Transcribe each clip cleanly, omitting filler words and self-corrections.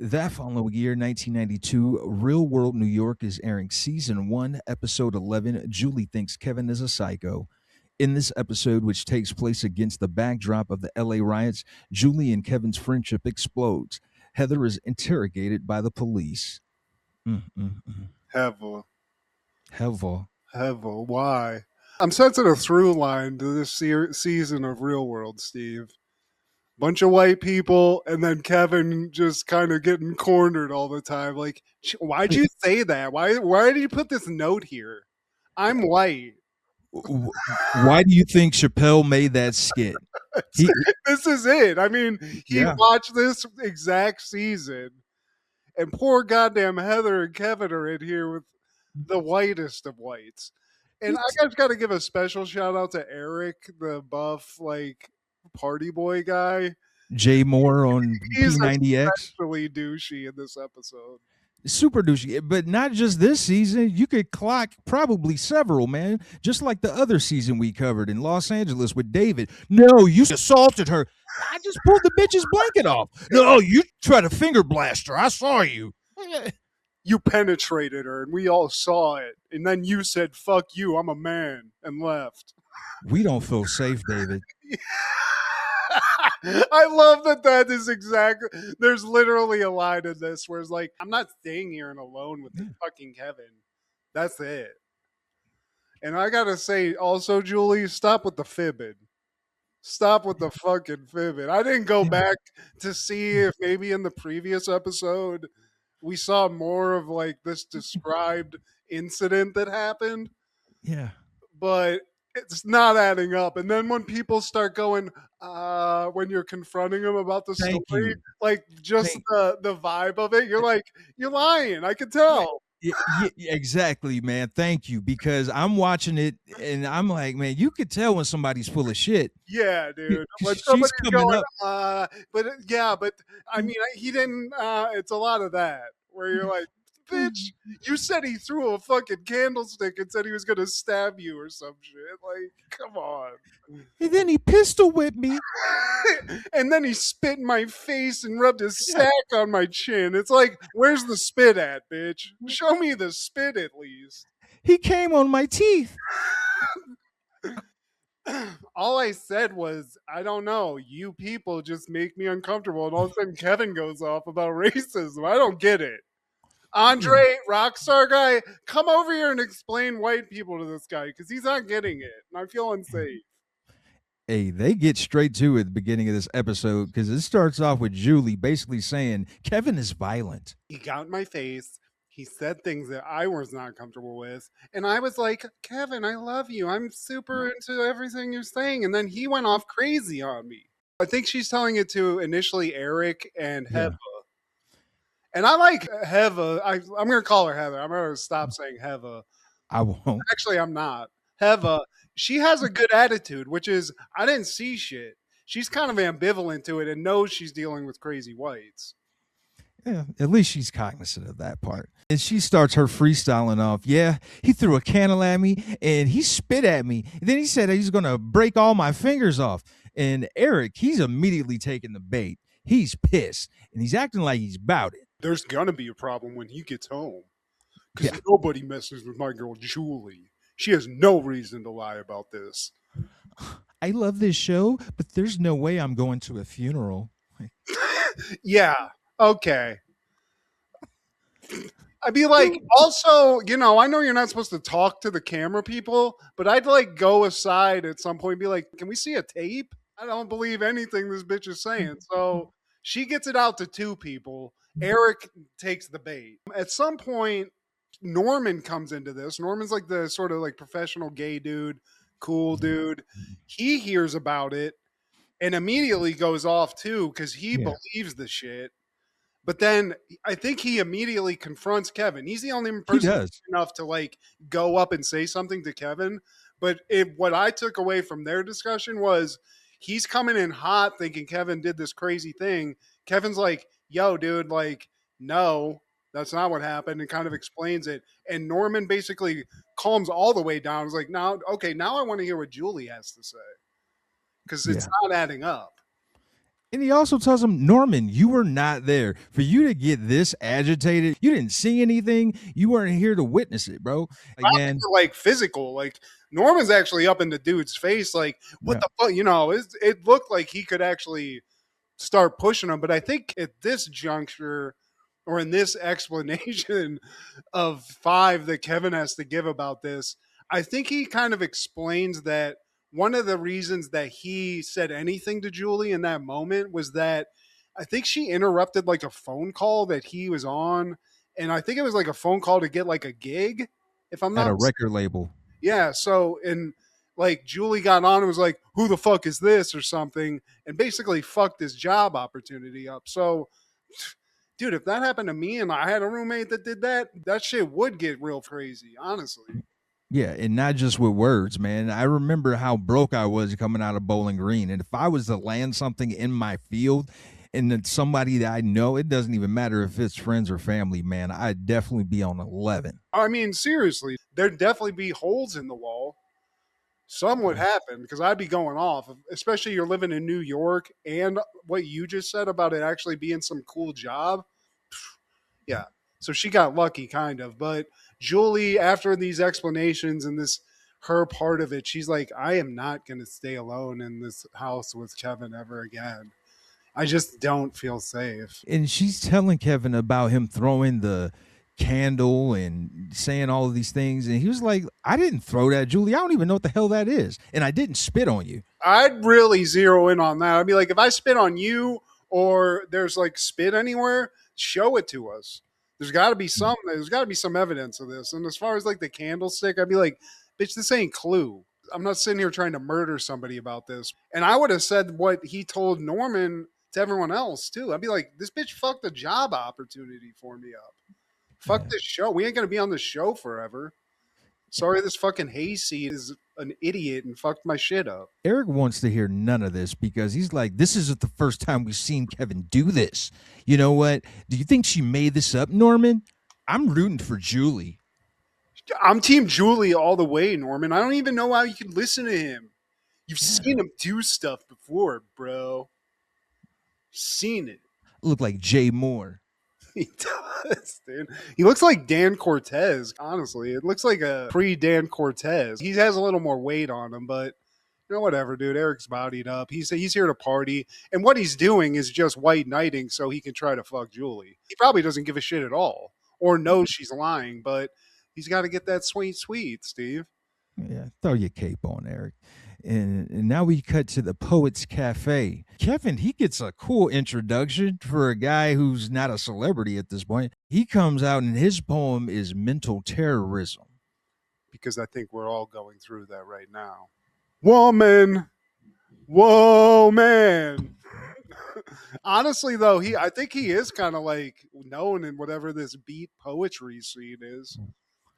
That following year, 1992, Real World New York is airing season 1, episode 11. Julie thinks Kevin is a psycho. In this episode, which takes place against the backdrop of the LA riots, Julie and Kevin's friendship explodes. Heather is interrogated by the police. Hevel. Hevel. Hevel. Why? I'm sensing a through line to this season of Real World, Steve. Bunch of white people, and then Kevin just kind of getting cornered all the time. Like, why'd you say that? Why did you put this note here? I'm white. Why do you think Chappelle made that skit? This is it. I mean, he watched this exact season, and poor goddamn Heather and Kevin are in here with the whitest of whites. And I just got to give a special shout out to Eric, the buff, like, party boy guy. Jay Moore on He's P90X. Especially douchey in this episode. Super douchey, but not just this season. You could clock probably several, man. Just like the other season we covered in Los Angeles with David. No, you assaulted her. I just pulled the bitch's blanket off. No, you tried to finger blast her. I saw you. You penetrated her, and we all saw it. And then you said, "Fuck you, I'm a man," and left. We don't feel safe, David. I love that is exactly, there's literally a line in this where it's like, I'm not staying here and alone with the fucking Kevin. That's it. And I gotta say also, Julie, stop with the fibbing. Stop with the fucking fibbing. I didn't go back to see if maybe in the previous episode we saw more of like this described incident that happened. Yeah. But it's not adding up. And then when people start going, when you're confronting them about the story, like just the vibe of it, you're like, you're lying. I can tell. Yeah, exactly, man. Thank you. Because I'm watching it and I'm like, man, you could tell when somebody's full of shit. Yeah, dude. When somebody's going, but I mean, he didn't, it's a lot of that where you're like, bitch, you said he threw a fucking candlestick and said he was going to stab you or some shit. Like, come on. And then he pistol whipped me. And then he spit in my face and rubbed his sack on my chin. It's like, where's the spit at, bitch? Show me the spit at least. He came on my teeth. All I said was, I don't know. You people just make me uncomfortable. And all of a sudden, Kevin goes off about racism. I don't get it. Andre, Rockstar guy, come over here and explain white people to this guy because he's not getting it. And I feel unsafe. Hey, they get straight to it at the beginning of this episode because it starts off with Julie basically saying Kevin is violent. He got in my face. He said things that I was not comfortable with. And I was like, Kevin, I love you. I'm super into everything you're saying. And then he went off crazy on me. I think she's telling it to initially Eric and Heva. And I like Heva. I'm going to call her Heather. I'm going to stop saying Heva. I won't. Actually, I'm not. Heva, she has a good attitude, which is, I didn't see shit. She's kind of ambivalent to it and knows she's dealing with crazy whites. Yeah, at least she's cognizant of that part. And she starts her freestyling off. Yeah, he threw a candle at me and he spit at me. And then he said he's going to break all my fingers off. And Eric, he's immediately taking the bait. He's pissed and he's acting like he's about it. There's going to be a problem when he gets home. Because nobody messes with my girl, Julie. She has no reason to lie about this. I love this show, but there's no way I'm going to a funeral. Yeah. Okay. I'd be like, also, you know, I know you're not supposed to talk to the camera people, but I'd like go aside at some point and be like, can we see a tape? I don't believe anything this bitch is saying. So she gets it out to two people. Eric takes the bait. At some point, Norman comes into this. Norman's like the sort of like professional gay dude, cool dude. He hears about it and immediately goes off too because he believes the shit. But then I think he immediately confronts Kevin. He's the only person enough to like go up and say something to Kevin. But what I took away from their discussion was he's coming in hot thinking Kevin did this crazy thing. Kevin's like, yo, dude, like, no, that's not what happened, and kind of explains it. And Norman basically calms all the way down. He's like, now I want to hear what Julie has to say because it's not adding up. And he also tells him, Norman, you were not there. For you to get this agitated, you didn't see anything. You weren't here to witness it, bro. Like, Probably man, for, like, physical. Like, Norman's actually up in the dude's face. Like, what yeah, the fuck? It looked like he could actually start pushing him. But I think at this juncture, or in this explanation of five that Kevin has to give about this, I think he kind of explains that one of the reasons that he said anything to Julie in that moment was that I think she interrupted like a phone call that he was on. And I think it was like a phone call to get like a gig, if I'm at not a mistaken. record label. Yeah. So, and like Julie got on and was like, who the fuck is this or something, and basically fucked his job opportunity up. So, dude, if that happened to me and I had a roommate that did that, that shit would get real crazy, honestly. Yeah, and not just with words, man. I remember how broke I was coming out of Bowling Green. And if I was to land something in my field and then somebody that I know, it doesn't even matter if it's friends or family, man, I'd definitely be on 11. I mean, seriously, there'd definitely be holes in the wall. Some would happen because I'd be going off, especially you're living in New York and what you just said about it actually being some cool job. Yeah. So she got lucky, kind of. But Julie, after these explanations and this her part of it, she's like, I am not going to stay alone in this house with Kevin ever again. I just don't feel safe. And she's telling Kevin about him throwing the candle and saying all of these things. And he was like, I didn't throw that, Julie. I don't even know what the hell that is. And I didn't spit on you. I'd really zero in on that. I'd be like, if I spit on you or there's like spit anywhere, show it to us. There's got to be some evidence of this. And as far as like the candlestick, I'd be like, bitch, this ain't Clue. I'm not sitting here trying to murder somebody about this. And I would have said what he told Norman to everyone else too. I'd be like, this bitch fucked a job opportunity for me up. Fuck Yeah. this show. We ain't gonna be on this show forever. Sorry, this fucking hayseed is an idiot and fucked my shit up. Eric wants to hear none of this because he's like, this isn't the first time we've seen Kevin do this. You know what? Do you think she made this up, Norman? I'm rooting for Julie. I'm Team Julie all the way, Norman. I don't even know how you can listen to him. You've Yeah. seen him do stuff before, bro. Seen it. Look like Jay Moore. He does, dude. He looks like Dan Cortez, honestly. It looks like a pre Dan Cortez. He has a little more weight on him, but whatever, dude. Eric's bodied up. He's here to party, and what he's doing is just white knighting so he can try to fuck Julie. He probably doesn't give a shit at all, or knows she's lying, but he's got to get that sweet, sweet, Steve. Yeah, throw your cape on, Eric. And now we cut to the Poets Cafe. Kevin, he gets a cool introduction for a guy who's not a celebrity at this point. He comes out and his poem is Mental Terrorism. Because I think we're all going through that right now. Woman, whoa, man. Honestly, though, I think he is kind of like known in whatever this beat poetry scene is.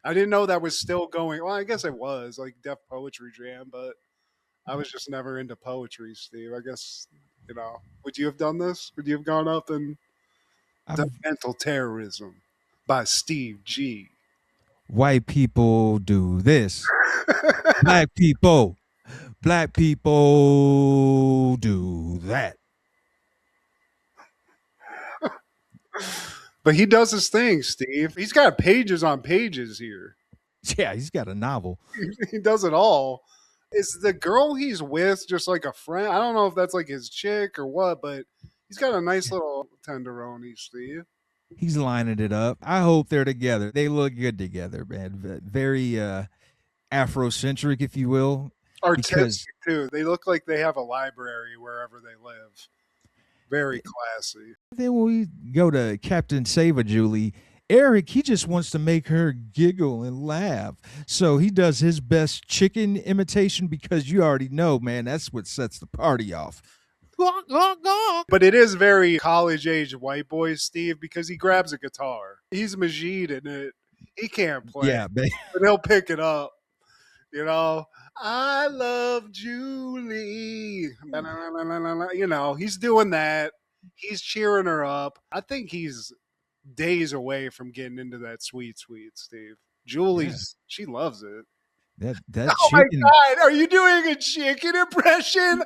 I didn't know that was still going. Well, I guess it was like Def Poetry Jam, but I was just never into poetry, Steve. I guess Would you have done this? Would you have gone up and done I've, Mental Terrorism by Steve G? white people do this. Black people do that. But he does his thing, Steve. He's got pages on pages here. Yeah, he's got a novel. He does it all. Is the girl he's with just like a friend? I don't know if that's like his chick or what, but he's got a nice little tenderoni, Steve. He's lining it up. I hope they're together. They look good together, man. Very Afrocentric, if you will, because Artistic too. They look like they have a library wherever they live. Very classy. then when we go to Captain Save Julie, Eric, he just wants to make her giggle and laugh. So he does his best chicken imitation because you already know, man, that's what sets the party off. But it is very college age white boy Steve because he grabs a guitar. He's Majid in it. He can't play, Yeah, man. but he'll pick it up. I love Julie. He's doing that. He's cheering her up. I think he's days away from getting into that sweet, sweet Steve. Yeah. She loves it. That Oh my chicken. God. Are you doing a chicken impression?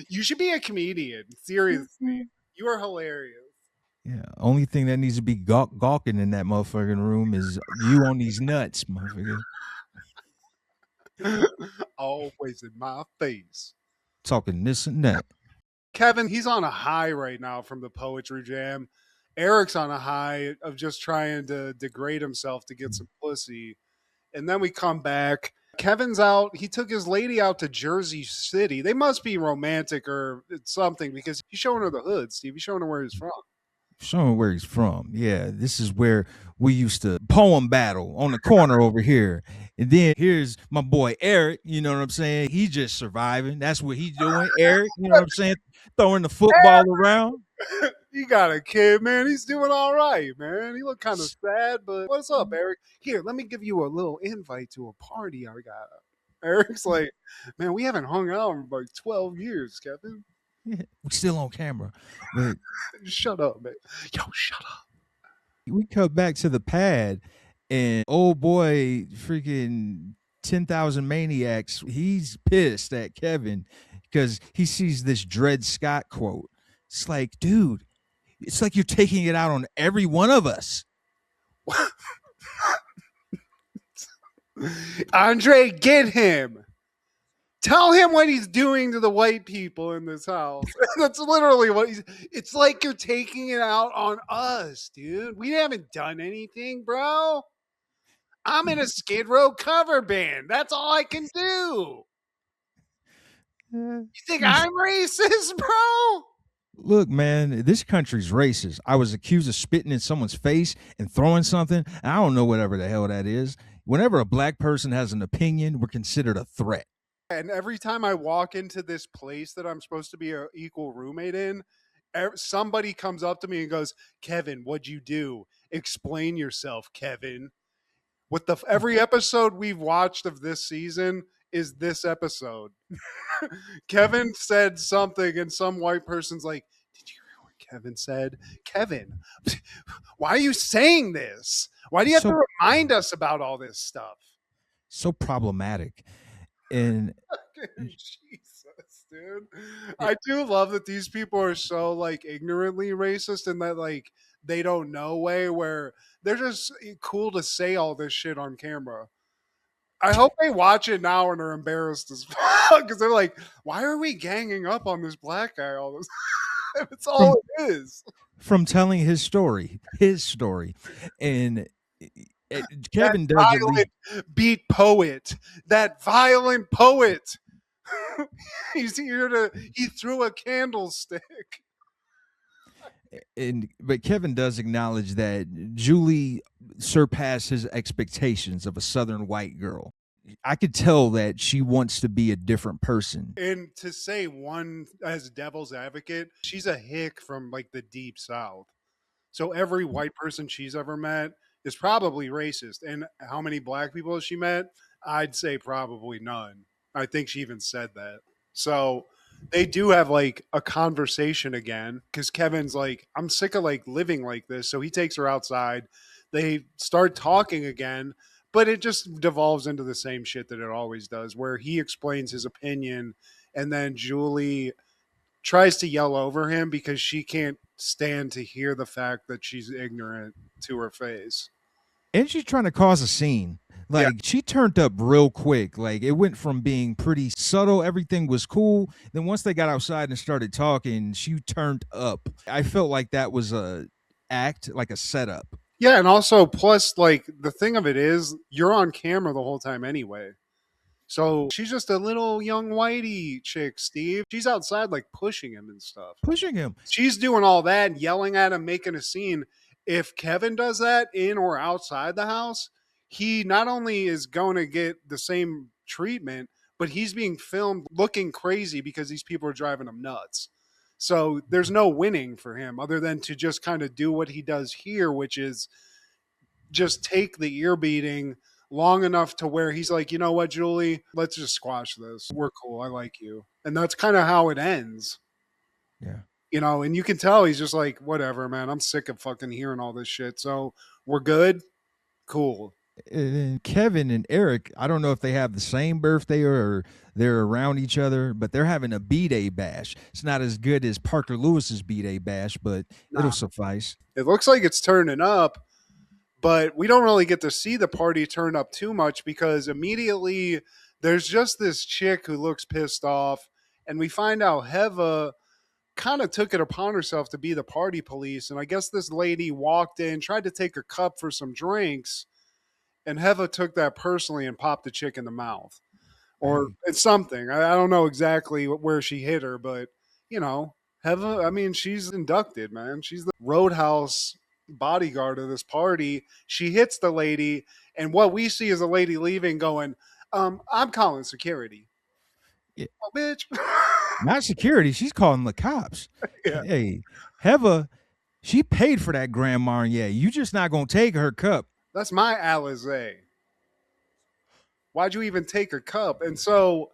You should be a comedian. Seriously. You are hilarious. Yeah. Only thing that needs to be gawking in that motherfucking room is you on these nuts, motherfucker. Always in my face. Talking this and that. Kevin, he's on a high right now from the poetry jam. Eric's on a high of just trying to degrade himself to get some pussy. And then we come back. Kevin's out. He took his lady out to Jersey City. They must be romantic or something because he's showing her the hood, Steve. He's showing her where he's from. Showing where he's from. Yeah, this is where we used to poem battle on the corner over here. And then here's my boy Eric. You know what I'm saying? He's just surviving. That's what he's doing. Eric, you know what I'm saying? Throwing the football around. He got a kid, man. He's doing all right, man. He looked kind of sad, but what's up, Eric? Here, let me give you a little invite to a party I got. Eric's like, man, we haven't hung out in like 12 years, Kevin. Yeah, we're still on camera. But Shut up, man. Yo, shut up. we cut back to the pad, and old boy, freaking 10,000 maniacs, he's pissed at Kevin because he sees this Dred Scott quote. It's like, dude, it's like you're taking it out on every one of us. Andre, get him. Tell him what he's doing to the white people in this house. That's literally what he's. It's like you're taking it out on us, dude. We haven't done anything, bro. I'm in a Skid Row cover band. That's all I can do. You think I'm racist, bro? Look, man, this country's racist. I was accused of spitting in someone's face and throwing something. I don't know whatever the hell that is. Whenever a black person has an opinion, we're considered a threat. And every time I walk into this place that I'm supposed to be an equal roommate in, somebody comes up to me and goes, Kevin, what'd you do? Explain yourself, Kevin. What the every episode we've watched of this season is this episode. Kevin said something, and some white person's like, did you hear what Kevin said? Kevin, why are you saying this? Why do you have So to remind us about all this stuff? so problematic. And Jesus, dude. I do love that these people are so like ignorantly racist and that like they don't know way where they're just cool to say all this shit on camera. I hope they watch it now and are embarrassed as fuck because they're like, why are we ganging up on this black guy all this time? It's from all it is. from telling his story, and That Kevin does at least. violent beat poet. That violent poet. He's here to he threw a candlestick. And but Kevin does acknowledge that Julie surpassed his expectations of a southern white girl. I could tell that she wants to be a different person. And to say one as devil's advocate, she's a hick from like the deep south. So every white person she's ever met is probably racist. And how many black people has she met? I'd say probably none. I think she even said that. So they do have like a conversation again because Kevin's like, I'm sick of like living like this. So he takes her outside. They start talking again, but it just devolves into the same shit that it always does, where he explains his opinion and then Julie tries to yell over him because she can't stand to hear the fact that she's ignorant to her face. And she's trying to cause a scene. Yeah. Like she turned up real quick. Like it went from being pretty subtle, everything was cool. Then once they got outside and started talking, she turned up. I felt like that was a act, like a setup. Yeah, and also plus like the thing of it is you're on camera the whole time anyway. So she's just a little young whitey chick, Steve. She's outside like pushing him and stuff. Pushing him. She's doing all that, yelling at him, making a scene. If Kevin does that in or outside the house, he not only is going to get the same treatment, but he's being filmed looking crazy because these people are driving him nuts. So there's no winning for him other than to just kind of do what he does here, which is just take the ear beating long enough to where he's like, you know what, Julie, let's just squash this. We're cool. I like you. And that's kind of how it ends. Yeah. You know, and you can tell he's just like, whatever, man. I'm sick of fucking hearing all this shit. So we're good. Cool. And Kevin and Eric, I don't know if they have the same birthday or they're around each other, but they're having a B-Day bash. It's not as good as Parker Lewis's B-Day bash, but it'll Nah, suffice. it looks like it's turning up, but we don't really get to see the party turn up too much because immediately there's just this chick who looks pissed off, and we find out Heva kind of took it upon herself to be the party police. And I guess this lady walked in, tried to take a cup for some drinks, and Heva took that personally and popped the chick in the mouth. Or Hey, it's something. I don't know exactly where she hit her, but you know, Heva, I mean, she's inducted, man. She's the roadhouse bodyguard of this party. She hits the lady, and what we see is a lady leaving going, I'm calling security. yeah, Oh, bitch. not security. She's calling the cops. Yeah, Hey, Heva, she paid for that Grand Marnier. You just not gonna take her cup. that's my Alizé. Why'd you even take her cup? And so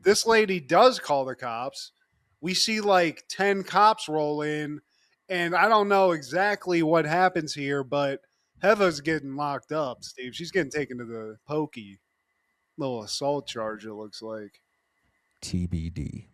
this lady does call the cops. We see like 10 cops roll in, and I don't know exactly what happens here, but Heva's getting locked up, Steve. She's getting taken to the pokey. Little assault charge, it looks like. TBD.